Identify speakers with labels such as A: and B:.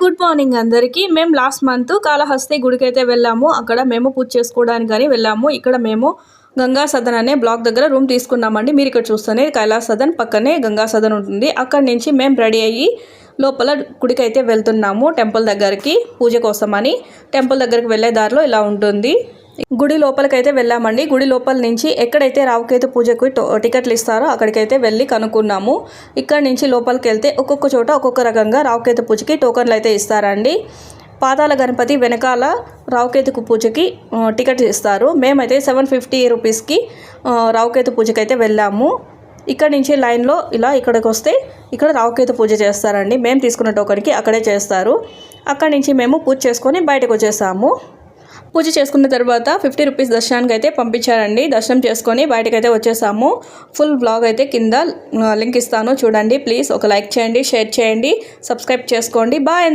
A: Good morning అందరికీ. మేము last month Kalahasti గుడికైతే వెళ్ళాము. అక్కడ మేము పూజ చేసుకోవడానికి కానీ వెళ్ళాము. ఇక్కడ మేము గంగా సదన్ అనే బ్లాక్ దగ్గర రూమ్ తీసుకున్నామండి. మీరు ఇక్కడ చూస్తేనే కైలాస్ సదన్ పక్కనే గంగా సదన్ ఉంటుంది. అక్కడి నుంచి మేము రెడీ అయ్యి లోపల గుడికైతే వెళ్తున్నాము. టెంపుల్ దగ్గరికి పూజ కోసమని. టెంపుల్ దగ్గరికి వెళ్ళే దారిలో ఇలా ఉంటుంది. గుడి లోపలికైతే వెళ్ళామండి. గుడి లోపల నుంచి ఎక్కడైతే రావుకేతు పూజకు టికెట్లు ఇస్తారో అక్కడికైతే వెళ్ళి కనుక్కున్నాము. ఇక్కడ నుంచి లోపలికి వెళ్తే ఒక్కొక్క చోట ఒక్కొక్క రకంగా రావుకేతు పూజకి టోకన్లు అయితే ఇస్తారండి. పాతాల గణపతి వెనకాల రావుకేతు పూజకి టికెట్ ఇస్తారు. మేమైతే 750 రూపీస్కి రావుకేతు పూజకి అయితే వెళ్ళాము. ఇక్కడ నుంచి లైన్లో ఇలా ఇక్కడికి వస్తే ఇక్కడ రావుకేతు పూజ చేస్తారండి. మేము తీసుకున్న టోకన్కి అక్కడే చేస్తారు. అక్కడి నుంచి మేము పూజ చేసుకొని బయటకు వచ్చేసాము. పూజ చేసుకున్న తర్వాత 50 రూపీస్ దర్శనానికి అయితే పంపించారండి. దర్శనం చేసుకొని బయటకైతే వచ్చేసాము. ఫుల్ బ్లాగ్ అయితే కింద లింక్ ఇస్తాను చూడండి. ప్లీజ్ ఒక లైక్ చేయండి, షేర్ చేయండి, సబ్స్క్రైబ్ చేసుకోండి. బాయ్.